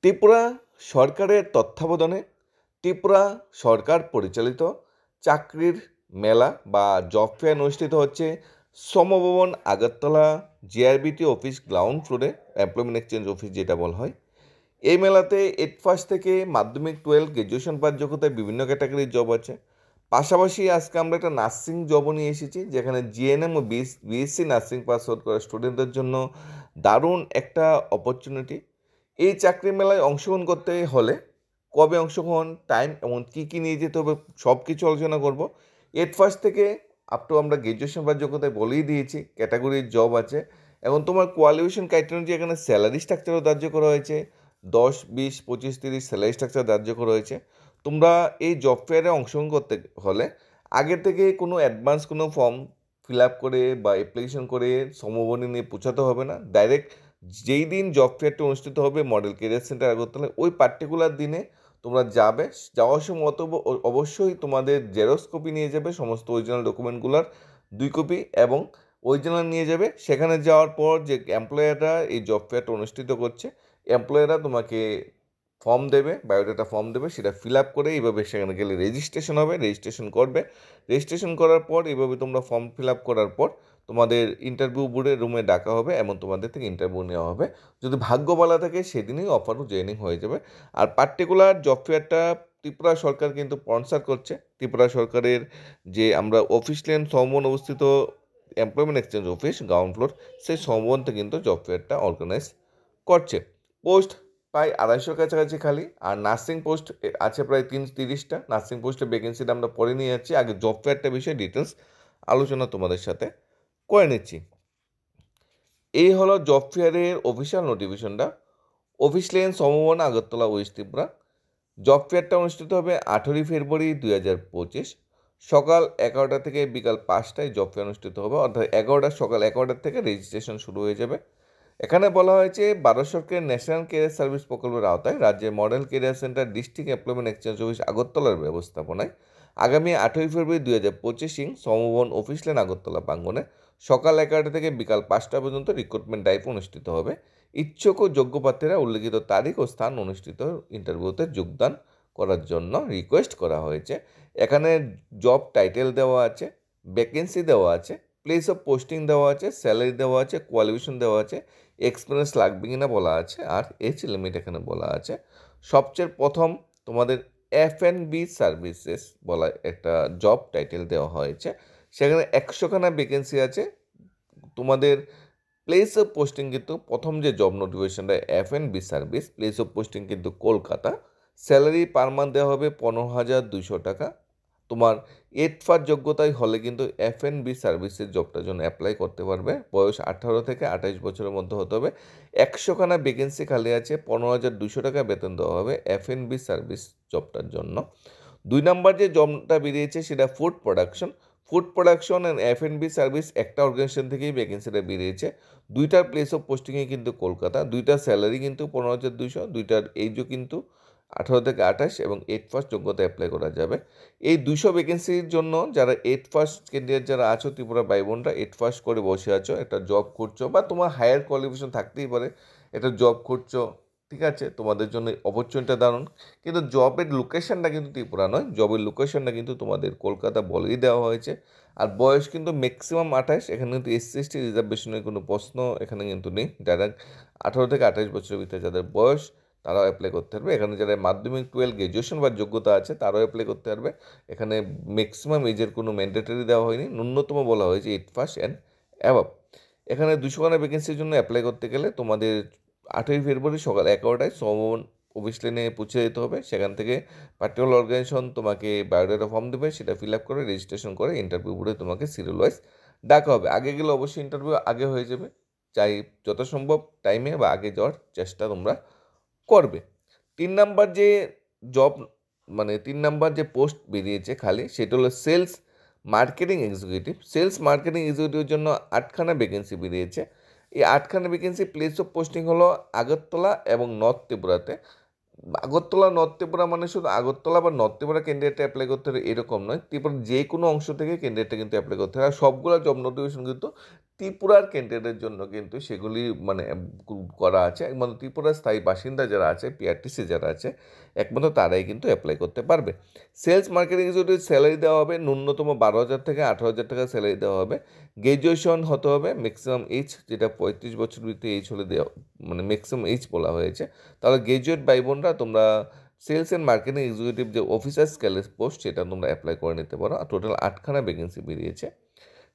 ত্রিপুরা সরকারের তত্ত্বাবধানে ত্রিপুরা সরকার পরিচালিত চাকরির মেলা বা জব ফেয়ার অনুষ্ঠিত হচ্ছে সমভবন আগরতলা জিআরবিটি অফিস গ্রাউন্ড ফ্লোরে, এমপ্লয়মেন্ট এক্সচেঞ্জ অফিস যেটা বলা হয়। এই মেলাতে 8 থেকে মাধ্যমিক 12 গ্র্যাজুয়েশন পাস যোগ্যতায় বিভিন্ন ক্যাটাগরির জব আছে। পাশাপাশি আজকে আমরা একটা নার্সিং জবও নিয়ে এসেছি, যেখানে জিএনএম ও বিএসসি নার্সিং পাস আউট করা স্টুডেন্টদের জন্য দারুণ একটা অপরচুনিটি। এই চাকরি মেলায় অংশগ্রহণ করতে হলে কবে অংশগ্রহণ, টাইম এবং কী কী নিয়ে যেতে হবে সব কিছু আলোচনা করব। 8 থেকে আপ টু আমরা গ্র্যাজুয়েশন পাস যোগ্যতায় বলেই দিয়েছি ক্যাটাগরির জব আছে, এবং তোমার কোয়ালিফিকেশন ক্রাইটেরিয়া এখানে স্যালারি স্ট্রাকচারও ধার্য করা হয়েছে। 10, 20, 25, 30 স্যালারি স্ট্রাকচার ধার্য করা হয়েছে। তোমরা এই জব ফেয়ারে অংশগ্রহণ করতে হলে আগে থেকে কোনো অ্যাডভান্স কোনো ফর্ম ফিল আপ করে বা অ্যাপ্লিকেশন করে সমবনী নিয়ে পৌঁছাতে হবে না। ডাইরেক্ট যেই দিন জব ফেয়ারটা অনুষ্ঠিত হবে মডেল কেরিয়ার সেন্টার আগরতলায়, ওই পার্টিকুলার দিনে তোমরা যাবে। যাওয়ার সময় অবশ্যই তোমাদের জেরক্স কপি নিয়ে যাবে, সমস্ত অরিজিনাল ডকুমেন্টগুলোর 2 কপি এবং অরিজিনাল নিয়ে যাবে। সেখানে যাওয়ার পর যে এমপ্লয়াররা এই জব ফেয়ারটা অনুষ্ঠিত করছে, এমপ্লয়াররা তোমাকে ফর্ম দেবে, বায়োডাটা ফর্ম দেবে, সেটা ফিল আপ করে এইভাবে সেখানে গেলে রেজিস্ট্রেশন হবে, রেজিস্ট্রেশন করবে। রেজিস্ট্রেশন করার পর এইভাবে তোমরা ফর্ম ফিল আপ করার পর তোমাদের ইন্টারভিউ বোর্ডে রুমে ডাকা হবে এবং তোমাদের থেকে ইন্টারভিউ নেওয়া হবে। যদি ভাগ্য ভালো থাকে সেদিনই অফার জয়েনিং হয়ে যাবে। আর পার্টিকুলার জব ফেয়ারটা ত্রিপুরা সরকার কিন্তু স্পন্সর করছে। ত্রিপুরা সরকারের যে আমরা অফিস লেন সমবন অবস্থিত employment exchange office ground floor, সেই সমবনতে কিন্তু জব ফেয়ারটা অর্গানাইজ করছে। পোস্ট প্রায় 250 কাছাকাছি খালি, আর নার্সিং পোস্ট আছে প্রায় 30টা। নার্সিং পোস্টের ভ্যাকেন্সিটা আমরা পরে নিয়ে যাচ্ছি, আগে জব ফেয়ারটা বিষয়ে ডিটেলস আলোচনা তোমাদের সাথে করে নিচ্ছি। এই হলো জব ফেয়ারের অফিসিয়াল নোটিফিকেশনটা। অফিস লেন সমবন আগরতলা ওয়েস্ট ত্রিপুরা। জব ফেয়ারটা অনুষ্ঠিত হবে 18 ফেব্রুয়ারি 2025 সকাল 11টা থেকে বিকাল 5টায় জব ফেয়ার অনুষ্ঠিত হবে, অর্থাৎ সকাল 11টা থেকে রেজিস্ট্রেশন শুরু হয়ে যাবে। এখানে বলা হয়েছে ভারত সরকারের ন্যাশনাল কেরিয়ার সার্ভিস প্রকল্পের আওতায় রাজ্যের model career centre district employment exchange office আগরতলার ব্যবস্থাপনায় আগামী 18 ফেব্রুয়ারি 2025 সমভবন অফিস লেন আগরতলা প্রাঙ্গণে সকাল 11টা থেকে বিকাল 5টা পর্যন্ত রিক্রুটমেন্ট ড্রাইভ অনুষ্ঠিত হবে। ইচ্ছুক ও যোগ্য প্রার্থীরা উল্লেখিত তারিখ ও স্থান অনুষ্ঠিত ইন্টারভিউতে যোগদান করার জন্য রিকোয়েস্ট করা হয়েছে। এখানে জব টাইটেল দেওয়া আছে, ভ্যাকেন্সি দেওয়া আছে, প্লেস অফ পোস্টিং দেওয়া আছে, স্যালারি দেওয়া আছে, কোয়ালিফিকেশন দেওয়া আছে, এক্সপিরিয়েন্স লাগবে কিনা বলা আছে, আর এজ লিমিট এখানে বলা আছে। সবচেয়ে প্রথম তোমাদের F&B সার্ভিসেস বলা একটা জব টাইটেল দেওয়া হয়েছে। সেখানে 100খানা ভ্যাকেন্সি আছে। তোমাদের প্লেস অফ পোস্টিং কিন্তু প্রথম যে জব নোটিফিকেশনটা F&B service, place of posting কিন্তু কলকাতা। স্যালারি পার মান্থ দেওয়া হবে 15,200 টাকা। তোমার 8 যোগ্যতায় হলে কিন্তু F&B সার্ভিসের জবটার জন্য অ্যাপ্লাই করতে পারবে। বয়স 18 থেকে 28 বছরের মধ্যে হতে হবে। 100খানা ভ্যাকেন্সি খালি আছে, 15,200 টাকা বেতন দেওয়া হবে F&B সার্ভিস জবটার জন্য। 2 নম্বর যে জবটা বেরিয়েছে সেটা food production and F&B service একটা অর্গানাইজেশন থেকেই ভ্যাকেন্সিটা বেরিয়েছে। দুইটার প্লেস অফ পোস্টিংয়ে কিন্তু কলকাতা, দুইটার স্যালারি কিন্তু 15,200, দুইটার এইজও কিন্তু 18 থেকে 28 এবং 8 যোগ্যতা অ্যাপ্লাই করা যাবে। এই 200 ভ্যাকেন্সির জন্য যারা 8 ক্যান্ডিডেট যারা আছো ত্রিপুরা ভাই বোনরা 8 করে বসে আছো, একটা জব করছো বা তোমার হায়ার কোয়ালিফিকেশন থাকতেই পারে, একটা জব করছো, ঠিক আছে, তোমাদের জন্য অপরচুনিটিটা দারুণ। কিন্তু জবের লোকেশনটা কিন্তু ত্রিপুরা নয়, জবের লোকেশনটা কিন্তু তোমাদের কলকাতা বলেই দেওয়া হয়েছে। আর বয়স কিন্তু ম্যাক্সিমাম 28, এখানে কিন্তু SC/ST রিজার্ভেশনের কোনো প্রশ্ন এখানে কিন্তু নেই। যারা 18 থেকে 28 বছরের ভিতরে যাদের বয়স তারাও অ্যাপ্লাই করতে পারবে। এখানে যারা মাধ্যমিক 12 গ্র্যাজুয়েশন বা যোগ্যতা আছে তারাও অ্যাপ্লাই করতে পারবে। এখানে ম্যাক্সিমাম এজের কোনো ম্যান্ডেটরি দেওয়া হয়নি, ন্যূনতম বলা হয়েছে 8 অ্যান্ড অ্যাবভ। এখানে 200খানা ভ্যাকেন্সির জন্য অ্যাপ্লাই করতে গেলে তোমাদের 8ই ফেব্রুয়ারি সকাল 11টায় সমভবন অফিস লেনে পৌঁছে যেতে হবে। সেখান থেকে পার্টিকুলার অর্গানাইজেশন তোমাকে বায়োডাটা ফর্ম দেবে, সেটা ফিল আপ করে রেজিস্ট্রেশন করে ইন্টারভিউ বোর্ডে তোমাকে সিরিয়াল ওয়াইজ ডাকা হবে। আগে গেলে অবশ্যই ইন্টারভিউ আগে হয়ে যাবে, চাই যত সম্ভব টাইমে বা আগে যাওয়ার চেষ্টা তোমরা করবে। 3 নাম্বার যে জব মানে 3 নাম্বার যে পোস্ট বেরিয়েছে খালি, সেটা হলো সেলস মার্কেটিং এক্সিকিউটিভের জন্য 8খানা ভ্যাকেন্সি বেরিয়েছে। এই 8খানা ভ্যাকেন্সি প্লেস অফ পোস্টিং হলো আগরতলা এবং নর্থ ত্রিপুরাতে। আগরতলা নর্থ ত্রিপুরা মানে শুধু আগরতলা বা নর্থ ত্রিপুরা ক্যান্ডিডেটটা অ্যাপ্লাই করতে হবে এরকম নয়, ত্রিপুরার যে কোনো অংশ থেকে ক্যান্ডিডেটটা কিন্তু অ্যাপ্লাই করতে হবে। আর সবগুলো জব নোটিফিকেশন কিন্তু ত্রিপুরার ক্যান্ডিডেটের জন্য কিন্তু সেগুলি মানে করা আছে, একমাত্র ত্রিপুরার স্থায়ী বাসিন্দা যারা আছে, পিআরটিসি যারা আছে, একমাত্র তারাই কিন্তু অ্যাপ্লাই করতে পারবে। সেলস মার্কেটিং এক্সিকিউটিভ স্যালারি দেওয়া হবে ন্যূনতম 12,000 থেকে 18,000 টাকা স্যালারি দেওয়া হবে। গ্র্যাজুয়েশন হতে হবে, ম্যাক্সিমাম এইজ যেটা 35 বছর ভিতরে এইজ হলে দেওয়া মানে ম্যাক্সিমাম এইজ বলা হয়েছে। তাহলে গ্র্যাজুয়েট ভাই বোনরা তোমরা সেলস অ্যান্ড মার্কেটিং এক্সিকিউটিভ যে অফিসার স্কেলের পোস্ট সেটা তোমরা অ্যাপ্লাই করে নিতে পারো। টোটাল 8খানা ভ্যাকেন্সি বেরিয়েছে।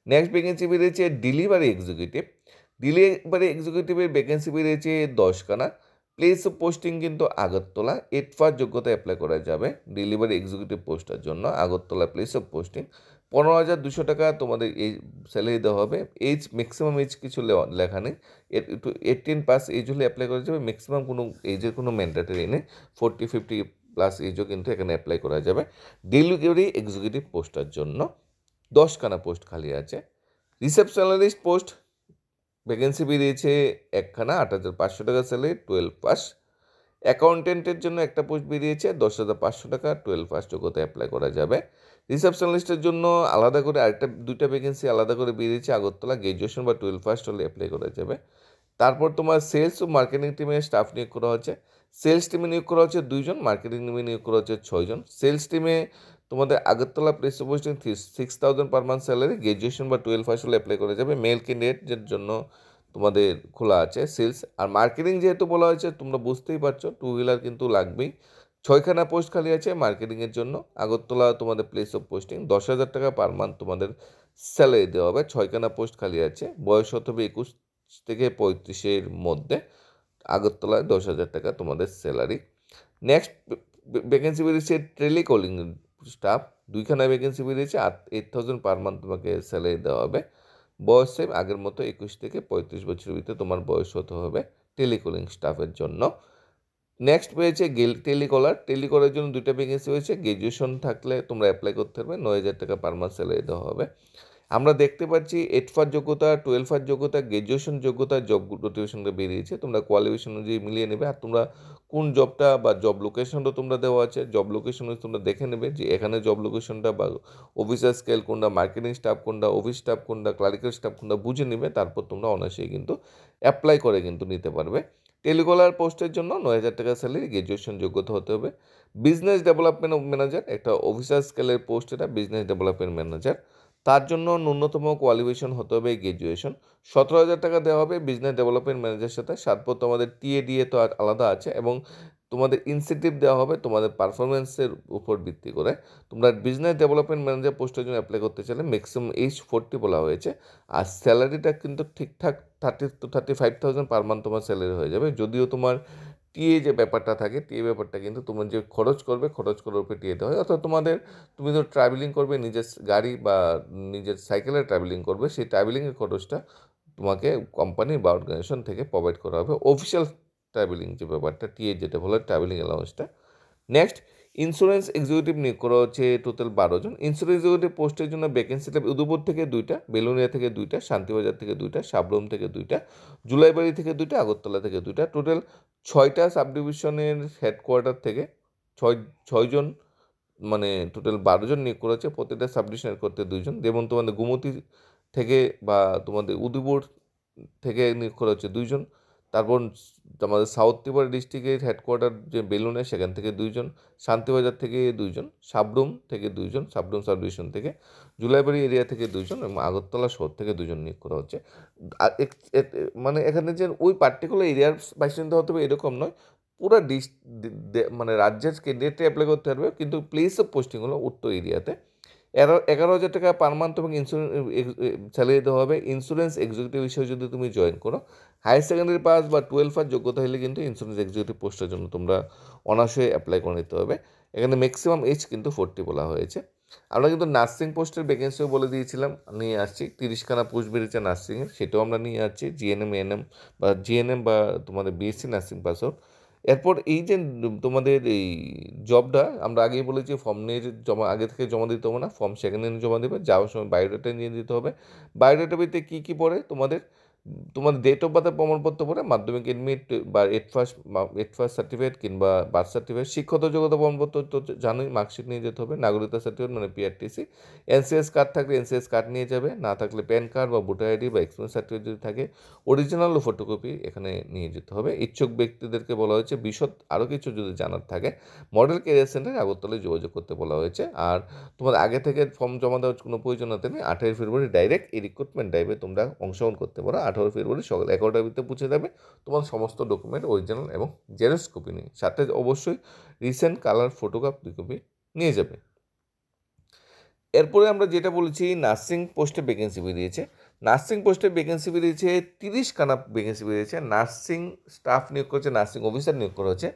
নেক্সট ভ্যাকেন্সি বেরিয়েছে ডেলিভারি এক্সিকিউটিভ। ডেলিভারি এক্সিকিউটিভের ভ্যাকেন্সি বেরিয়েছে 10খানা। প্লেস অফ পোস্টিং কিন্তু আগরতলা। 8 পাস যোগ্যতা অ্যাপ্লাই করা যাবে ডেলিভারি এক্সিকিউটিভ পোস্টের জন্য। Agartala place of posting. 15,200 টাকা তোমাদের এই স্যালারি দেওয়া হবে। এইজ ম্যাক্সিমাম এইজ কিছু লেখা নেই, 18 পাস এইজ হলে অ্যাপ্লাই করা যাবে। ম্যাক্সিমাম কোনো এইজের কোনো ম্যান্ডেটরি নেই, 40-50 প্লাস এইজও কিন্তু এখানে অ্যাপ্লাই করা যাবে ডেলিভারি এক্সিকিউটিভ পোস্টের জন্য। 10খানা পোস্ট খালি আছে। রিসেপশনালিস্ট পোস্ট ভ্যাকেন্সি বেরিয়েছে 1খানা, 8,500 টাকা স্যালারি, 12 পাস। অ্যাকাউন্টেন্টের জন্য একটা পোস্ট বেরিয়েছে 10,500 টাকা, 12 পাস যোগ্যতা অ্যাপ্লাই করা যাবে। রিসেপশনালিস্টের জন্য আলাদা করে দুইটা ভ্যাকেন্সি আলাদা করে বেরিয়েছে আগরতলা। গ্র্যাজুয়েশন বা 12 পাস হলে অ্যাপ্লাই করা যাবে। তারপর তোমার সেলস ও মার্কেটিং টিমে স্টাফ নিয়োগ করা হচ্ছে। সেলস টিমে নিয়োগ করা হচ্ছে 2জন, মার্কেটিং টিমে নিয়োগ করা হচ্ছে 6জন। সেলস টিমে তোমাদের Agartala place of posting 6,000 per month salary, graduation বা 12 পাস হলে অ্যাপ্লাই করা যাবে। মেল ক্যান্ডিডেটের জন্য তোমাদের খোলা আছে সেলস। আর মার্কেটিং যেহেতু বলা হয়েছে তোমরা বুঝতেই পারছো, 2 হুইলার কিন্তু লাগবেই। 6খানা পোস্ট খালি আছে মার্কেটিংয়ের জন্য। আগরতলা তোমাদের প্লেস অফ পোস্টিং 10,000 টাকা পার মান্থ তোমাদের স্যালারি দেওয়া হবে। 6খানা পোস্ট খালি আছে। বয়স হতে হবে 21 থেকে 35-এর মধ্যে। আগরতলায় 10,000 টাকা তোমাদের স্যালারি। নেক্সট ভ্যাকেন্সি বেরিয়েছে টেলিকলিং স্টাফ। 2খানা ভ্যাকেন্সি বেরিয়েছে। 8,000 পার মান্থ তোমাকে স্যালারি দেওয়া হবে। বয়স সেম আগের মতো 21 থেকে 35 বছরের ভিতরে তোমার বয়স হতে হবে টেলিকলিং স্টাফের জন্য। নেক্সট পেয়েছে টেলিকলার জন্য 2টা ভ্যাকেন্সি হয়েছে। গ্র্যাজুয়েশন থাকলে তোমরা অ্যাপ্লাই করতে পারবে। 9,000 টাকা পার মান্থ স্যালারি দেওয়া হবে। আমরা দেখতে পাচ্ছি 8 পাস যোগ্যতা, 12 পাস যোগ্যতা, গ্র্যাজুয়েশন যোগ্যতা, জব নোটিফিকেশনটা বেরিয়েছে। তোমরা কোয়ালিফিকেশন অনুযায়ী মিলিয়ে নেবে। আর তোমরা কোন জবটা বা জব লোকেশনটা তোমরা দেওয়া আছে, জব লোকেশন তোমরা দেখে নেবে যে এখানে জব লোকেশনটা বা অফিসার স্কেল কোনটা, মার্কেটিং স্টাফ কোনটা, অফিস স্টাফ কোনটা, ক্লারিক্যাল স্টাফ কোনটা বুঝে নেবে। তারপর তোমরা অনায়াসেই কিন্তু অ্যাপ্লাই করে কিন্তু নিতে পারবে। টেলিকলার পোস্টের জন্য 9,000 টাকা স্যালারি, গ্র্যাজুয়েশন যোগ্যতা হতে হবে। বিজনেস ডেভেলপমেন্ট ম্যানেজার একটা অফিসার স্কেলের পোস্ট, এটা বিজনেস ডেভেলপমেন্ট ম্যানেজার। তার জন্য ন্যূনতম কোয়ালিফিকেশন হতে হবে গ্র্যাজুয়েশন। 17,000 টাকা দেওয়া হবে বিজনেস ডেভেলপমেন্ট ম্যানেজারের সাথে। সাথে তোমাদের টিএডিএ তো আর আলাদা আছে, এবং তোমাদের ইনসেন্টিভ দেওয়া হবে তোমাদের পারফরমেন্সের উপর ভিত্তি করে। তোমরা বিজনেস ডেভেলপমেন্ট ম্যানেজার পোস্টের জন্য অ্যাপ্লাই করতে চাইলে ম্যাক্সিমাম এইজ 40 বলা হয়েছে। আর স্যালারিটা কিন্তু ঠিকঠাক 35,000 পার মান্থ তোমার স্যালারি হয়ে যাবে। যদিও তোমার টিএ যে ব্যাপারটা থাকে, টিএ ব্যাপারটা কিন্তু তোমার যে খরচ করবে, খরচ করার উপরে টিএ দেওয়া হয়। অর্থাৎ তুমি তো ট্রাভেলিং করবে, নিজের গাড়ি বা নিজের সাইকেলে ট্রাভেলিং করবে, সেই ট্রাভেলিংয়ের খরচটা তোমাকে কোম্পানি বা অর্গানাইজেশন থেকে প্রোভাইড করা হবে। অফিসিয়াল ট্রাভেলিং যে ব্যাপারটা, টিএ যেটা বলে ট্রাভেলিং অ্যালাউন্সটা। নেক্সট ইন্স্যুরেন্স এক্সিকিউটিভ নিয়োগ করা হচ্ছে টোটাল 12 জন। ইন্স্যুরেন্স এক্সিকিউটিভ পোস্টের জন্য ভ্যাকেন্সিটা উদয়পুর থেকে 2টা, বেলুনিয়া থেকে 2টা, শান্তিবাজার থেকে 2টা, সাবরুম থেকে 2টা, জুলাইবাড়ি থেকে 2টা, আগরতলা থেকে 2টা। টোটাল 6টা সাব ডিভিশনের হেডকোয়ার্টার থেকে 6জন মানে টোটাল 12 জন নিয়োগ করা হচ্ছে। প্রত্যেকটা সাব ডিভিশন করতে 2জন। যেমন তোমাদের গোমতী থেকে বা তোমাদের উদয়পুর থেকে নিয়োগ করা হচ্ছে 2জন। তারপর আমাদের সাউথ ত্রিপুরা ডিস্ট্রিক্টের হেডকোয়ার্টার যে বেলুনে, সেখান থেকে 2জন, শান্তিবাজার থেকে 2জন, সাবরুম থেকে 2জন, সাবরুম সাব ডিভিশন থেকে, জুলাইবাড়ি এরিয়া থেকে 2জন, এবং আগরতলা শহর থেকে 2জন নিয়োগ করা হচ্ছে। আর মানে এখানে যে ওই পার্টিকুলার এরিয়ার বাসিন্দা হতে হবে এরকম নয়, পুরো মানে রাজ্যের ক্যান্ডিডেটে অ্যাপ্লাই করতে পারবে, কিন্তু প্লেস অফ পোস্টিং হলো উত্তর এরিয়াতে। 11,000 টাকা পার মান্থ এবং ইন্স্যুরেন্স স্যালারি দেওয়া হবে। ইন্স্যুরেন্স এক্সিকিউটিভ হিসেবে যদি তুমি জয়েন করো, হায়ার সেকেন্ডারি পাস বা 12 পাস যোগ্যতা হলে কিন্তু ইন্স্যুরেন্স এক্সিকিউটিভ পোস্টের জন্য তোমরা অনায়াসে অ্যাপ্লাই করে নিতে হবে। এখানে ম্যাক্সিমাম এজ কিন্তু 40 বলা হয়েছে। আমরা কিন্তু নার্সিং পোস্টের ভ্যাকেন্সিও বলে দিয়েছিলাম, নিয়ে আসছি। 30খানা পোস্ট বেরিয়েছে নার্সিংয়ের, সেটাও আমরা নিয়ে আসছি। জিএনএম বা তোমাদের বিএসসি নার্সিং পাস আউট। এরপর এই যে তোমাদের এই জবটা আমরা আগেই বলেছি, ফর্ম নিয়ে আগে থেকে জমা দিতে হবে না, ফর্ম সেকেন্ড হ্যান্ড জমা দেবে। যাওয়ার সময় বায়োডাটা নিয়ে দিতে হবে। বায়োডাটা বইতে কী কী পড়ে তোমাদের তোমার ডেট অফ বার্থের প্রমাণপত্র পরে মাধ্যমিক এডমিট বা এইট ফার্স্ট সার্টিফিকেট কিংবা বার্থ সার্টিফিকেট, শিক্ষত যোগ্যতা প্রমাণপত্র তো জানোই, মার্কশিট নিয়ে যেতে হবে, নাগরিকতা সার্টিফিকেট মানে পিআরটিসি, এনসিএস কার্ড থাকলে এনসিএস কার্ড নিয়ে যাবে, না থাকলে প্যান কার্ড বা ভোটার আইডি বা এক্সপেরিয়েন্স সার্টিফিকেট যদি থাকে অরিজিনাল ও ফটোকপি এখানে নিয়ে যেতে হবে। ইচ্ছুক ব্যক্তিদেরকে বলা হয়েছে বিশদ আরও কিছু যদি জানার থাকে মডেল কেরিয়ার সেন্টারে আগরতলায় যোগাযোগ করতে বলা হয়েছে। আর তোমার আগে থেকে ফর্ম জমা দেওয়ার কোনো প্রয়োজনীয়তা নেই। 18 ফেব্রুয়ারি ডাইরেক্ট এই রিক্রুটমেন্ট ড্রাইভে তোমরা অংশগ্রহণ করতে পারো। 18 ফেব্রুয়ারি সকাল 11টার ভিতরে পৌঁছে যাবে তোমার সমস্ত ডকুমেন্ট অরিজিনাল এবং জেরক্স কপি নিয়ে, সাথে অবশ্যই রিসেন্ট কালার ফটোগ্রাফ 2 কপি নিয়ে যাবে। এরপরে আমরা যেটা বলেছি, নার্সিং পোস্টে ভ্যাকেন্সি বেরিয়েছে। নার্সিং পোস্টে ভ্যাকেন্সি বেরিয়েছে 30খানা ভ্যাকেন্সি বেরিয়েছে। নার্সিং স্টাফ নিয়োগ করেছে, নার্সিং অফিসার নিয়োগ করা হচ্ছে,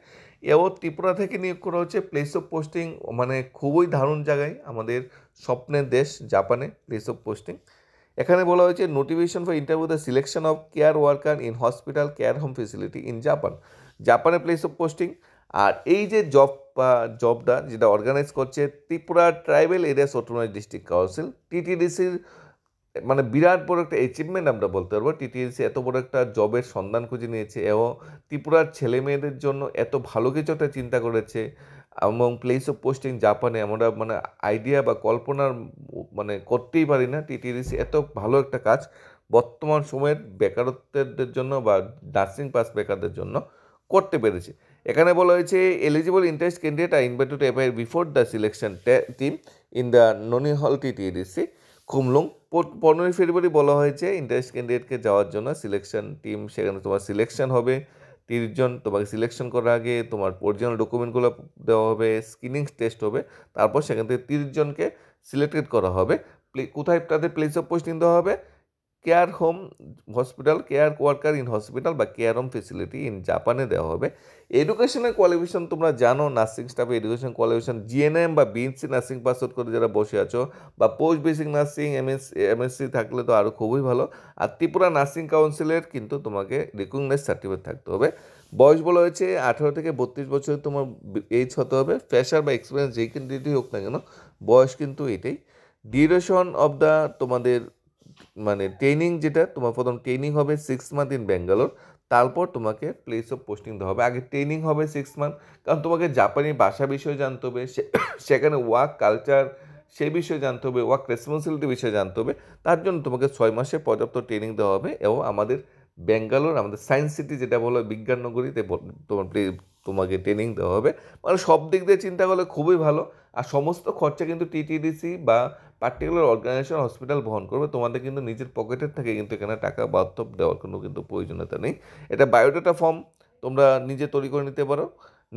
এও ত্রিপুরা থেকে নিয়োগ করা হচ্ছে। প্লেস অফ পোস্টিং মানে খুবই দারুণ জায়গায়, আমাদের স্বপ্নের দেশ জাপানে প্লেস অফ পোস্টিং। এখানে বলা হয়েছে notification for interview the selection of care worker in hospital care home facility in Japan, জাপানে প্লেস অফ পোস্টিং। আর এই যে জবটা যেটা অর্গানাইজ করছে Tripura tribal areas autonomous district council, টিটিডিসির মানে বিরাট বড় একটা অ্যাচিভমেন্ট আমরা বলতে পারবো। টিটিডিসি এত বড় একটা জবের সন্ধান খুঁজে নিয়েছে এবং ত্রিপুরার ছেলে মেয়েদের জন্য এত ভালো কিছু একটা চিন্তা করেছে। এবং প্লেস অফ পোস্টিং জাপানে আমরা মানে আইডিয়া বা কল্পনার মানে করতেই পারি না। টিটিডিসি এত ভালো একটা কাজ বর্তমান সময়ের বেকারত্বের জন্য বা নার্সিং পাস বেকারদের জন্য করতে পেরেছে। এখানে বলা হয়েছে eligible interest candidate are invited to appear before the selection team in the ননি হল টিটিডিসি খুমলুং। 15 ফেব্রুয়ারি বলা হয়েছে ইন্টারেস্ট ক্যান্ডিডেটকে যাওয়ার জন্য সিলেকশন টিম, সেখানে তোমার সিলেকশন হবে 30 জন। তোমাকে সিলেকশন করার আগে তোমার অরিজিনাল ডকুমেন্টগুলো দেওয়া হবে, স্ক্রিনিং টেস্ট হবে, তারপর সেখান থেকে 30 জনকে সিলেক্টেড করা হবে। কোথায় তাদের প্লেস অফ পোস্টিং দেওয়া হবে? Care home hospital, care worker in hospital বা কেয়ার হোম ফেসিলিটি ইন জাপানে দেওয়া হবে। এডুকেশনের কোয়ালিফিকেশন তোমরা জানো, নার্সিং স্টাফে এডুকেশন কোয়ালিফিকেশন জিএনএম বা বিএসসি নার্সিং পাস আউট করে যারা বসে আছো, বা পোস্ট বেসিক নার্সিং এমএসসি থাকলে তো আরও খুবই ভালো। আর ত্রিপুরা নার্সিং কাউন্সিলের কিন্তু তোমাকে রিকগনাইজ সার্টিফিকেট থাকতে হবে। বয়স বলা হয়েছে 18 থেকে 32 বছর তোমার এজ হতে হবে। ফ্রেশার বা এক্সপিরিয়েন্স যেই ক্যান্ডিডেটই হোক না কেন, বয়স কিন্তু এটাই। ডিউরেশন অফ দ্য তোমাদের মানে ট্রেনিং, যেটা তোমার প্রথম ট্রেনিং হবে 6 মান্থ ইন ব্যাঙ্গালোর, তারপর তোমাকে প্লেস অফ পোস্টিং দেওয়া হবে। আগে ট্রেনিং হবে 6 মান্থ, কারণ তোমাকে জাপানি ভাষা বিষয়ে জানতে হবে, সেখানে ওয়ার্ক কালচার সেই বিষয়ে জানতে হবে, ওয়ার্ক রেসপন্সিবিলিটি বিষয়ে জানতে হবে। তার জন্য তোমাকে 6 মাসে পর্যাপ্ত ট্রেনিং দেওয়া হবে। এবং আমাদের ব্যাঙ্গালোর, আমাদের সায়েন্স সিটি যেটা বলো বিজ্ঞান নগরীতে তোমাকে ট্রেনিং দেওয়া হবে। মানে সব দিক দিয়ে চিন্তা করলে খুবই ভালো। আর সমস্ত খরচা কিন্তু টিটিডিসি বা পার্টিকুলার অর্গানাইজেশন হসপিটাল বহন করবে। তোমাদের কিন্তু নিজের পকেটের থেকে কিন্তু এখানে টাকা বাস্তব দেওয়ার কোনো কিন্তু প্রয়োজনীয়তা নেই। এটা বায়োডাটা ফর্ম তোমরা নিজে তৈরি করে নিতে পারো।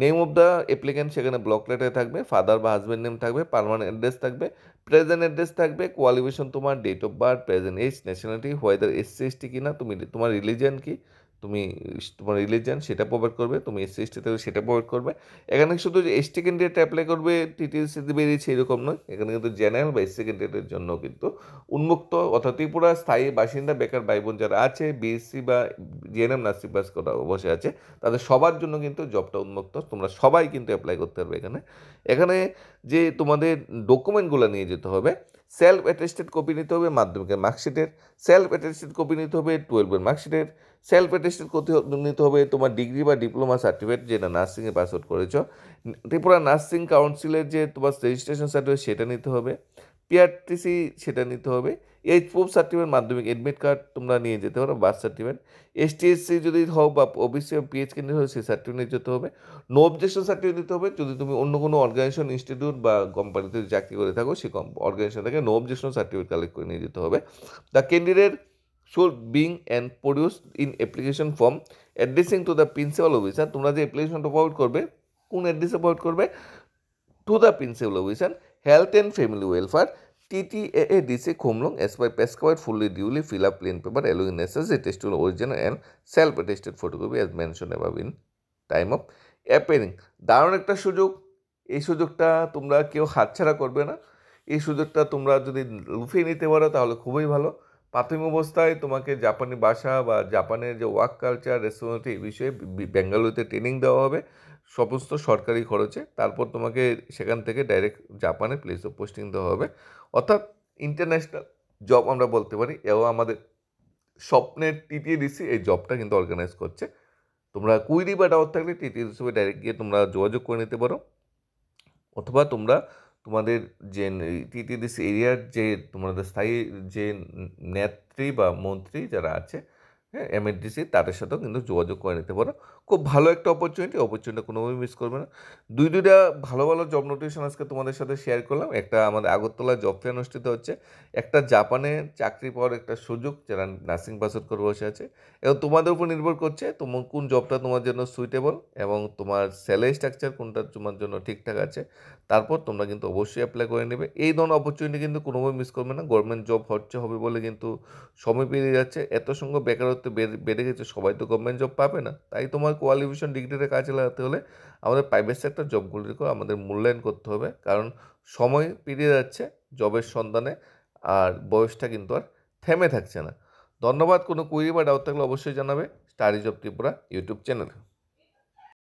নেম অফ দ্য অ্যাপ্লিক্যান্ট সেখানে ব্লক লেটারে থাকবে, ফাদার বা হাজব্যান্ড নেম থাকবে, পার্মানেন্ট অ্যাড্রেস থাকবে, প্রেজেন্ট অ্যাড্রেস থাকবে, কোয়ালিফিকেশন তোমার, date of birth, present age, nationality whether SC ST কিনা, তুমি তোমার রিলিজিয়ান কি, তুমি তোমার রিলিজিয়ান সেটা প্রোভাইড করবে, তুমি এসসি এসটি থেকে সেটা প্রোভাইড করবে। এখানে শুধু যে এসটি ক্যান্ডিডেট অ্যাপ্লাই করবে টিটিসিতে বেরিয়েছে এরকম নয়, এখানে কিন্তু জেনারেল বা এসসি ক্যান্ডিডেটের জন্য কিন্তু উন্মুক্ত। অর্থাৎ ত্রিপুরা স্থায়ী বাসিন্দা বেকার ভাই বোন যারা আছে, বিএসসি বা জিএনএম নার্সিং পাস করা বসে আছে, তাদের সবার জন্য কিন্তু জবটা উন্মুক্ত। তোমরা সবাই কিন্তু অ্যাপ্লাই করতে পারবে এখানে। এখানে যে তোমাদের ডকুমেন্টগুলো নিয়ে যেতে হবে, সেলফ অ্যাটেস্টেড কপি নিতে হবে মাধ্যমিকের মার্কশিটের, সেলফ অ্যাটেস্টেড কপি নিতে হবে 12-এর মার্কশিটের, সেলফ অ্যাটেস্টেড নিতে হবে তোমার ডিগ্রি বা ডিপ্লোমা সার্টিফিকেট যেটা নার্সিংয়ে পাস আউট করেছো, ত্রিপুরা নার্সিং কাউন্সিলের যে তোমার রেজিস্ট্রেশন সার্টিফিকেট সেটা নিতে হবে, পিআরটিসি সেটা নিতে হবে, এইচ প্রুফ সার্টিফিকেট, মাধ্যমিক এডমিট কার্ড তোমরা নিয়ে যেতে পারো, বার্থ সার্টিফিকেট, এসটিএসসি যদি হও বা ওবিসি পিএইচ কেন্দ্রে হয় সেই সার্টিফিকেট নিয়ে যেতে হবে, নো অবজেকশন সার্টিফিকেট দিতে হবে। যদি তুমি অন্য কোনো অর্গানাইজেশন ইনস্টিটিউট বা কোম্পানিতে চাকরি করে থাকো সেই অর্গানাইজেশন থেকে নো অবজেকশন সার্টিফিকেট কালেক্ট করে নিয়ে যেতে হবে। The candidate should being and produced in application form addressing to the principal officer। তোমরা যে অ্যাপ্লিকেশনটা প্রোভাইড করবে কোন অ্যাড্রেসে প্রোভাইড করবে? To the principal officer, health and family welfare, TTAADC Khumlung, as per prescribed fully duly fill up plain paper allowing necessary testimonial original and self attested photocopy as mentioned above in time of appearing। দারুণ একটা সুযোগ, এই সুযোগটা তোমরা কেউ হাতছাড়া করবে না। এই সুযোগটা তোমরা যদি লুফিয়ে নিতে পারো তাহলে খুবই ভালো। প্রাথমিক অবস্থায় তোমাকে জাপানি ভাষা বা জাপানের যে ওয়ার্ক কালচার রেসপন্সিবিলিটি এই বিষয়ে বেঙ্গালুরুতে ট্রেনিং দেওয়া হবে সমস্ত সরকারি খরচে। তারপর তোমাকে সেখান থেকে ডাইরেক্ট জাপানে প্লেস অফ পোস্টিং দেওয়া হবে। অর্থাৎ ইন্টারন্যাশনাল জব আমরা বলতে পারি। এও আমাদের স্বপ্নের টিটিডিসি এই জবটা কিন্তু অর্গানাইজ করছে। তোমরা কুইরি বা ডাউট থাকলে টিটিডিসি ডাইরেক্ট গিয়ে তোমরা যোগাযোগ করে নিতে পারো, অথবা তোমরা তোমাদের যে টিটিডিসি এরিয়ার যে তোমাদের স্থায়ী যে নেত্রী বা মন্ত্রী যারা আছে, হ্যাঁ, এমএডিসি, তাদের সাথেও কিন্তু যোগাযোগ করে নিতে পারো। খুব ভালো একটা অপরচুনিটি কোনোভাবেই মিস করবে না। দুইটা ভালো ভালো জব নোটিফিকেশন আজকে তোমাদের সাথে শেয়ার করলাম। একটা আমাদের আগরতলায় জব ফেয়ার অনুষ্ঠিত হচ্ছে, একটা জাপানে চাকরি পাওয়ার একটা সুযোগ যারা নার্সিং পাস আউট করে বসে আছে। এবং তোমাদের উপর নির্ভর করছে তোমার কোন জবটা তোমার জন্য সুইটেবল এবং তোমার স্যালারি স্ট্রাকচার কোনটা তোমার জন্য ঠিকঠাক আছে। তারপর তোমরা কিন্তু অবশ্যই অ্যাপ্লাই করে নেবে। এই ধরনের অপরচুনিটি কিন্তু কোনোভাবে মিস করবে না। গভর্নমেন্ট জব হবে বলে কিন্তু সময় পেরিয়ে যাচ্ছে, এত সঙ্গে বেকারত্ব বেড়ে গেছে, সবাই তো গভর্নমেন্ট জব পাবে না। তাই তোমার কোয়ালিফিকেশন ডিগ্রিটা কাজে লাগাতে হলে আমাদের প্রাইভেট সেক্টর জবগুলিকেও আমাদের মূল্যায়ন করতে হবে, কারণ সময় পেরিয়ে যাচ্ছে জবের সন্ধানে, আর বয়সটা কিন্তু আর থেমে থাকছে না। ধন্যবাদ। কোনো কুইরি বা ডাউট থাকলে অবশ্যই জানাবে স্টাডি জব ত্রিপুরা ইউটিউব চ্যানেলে।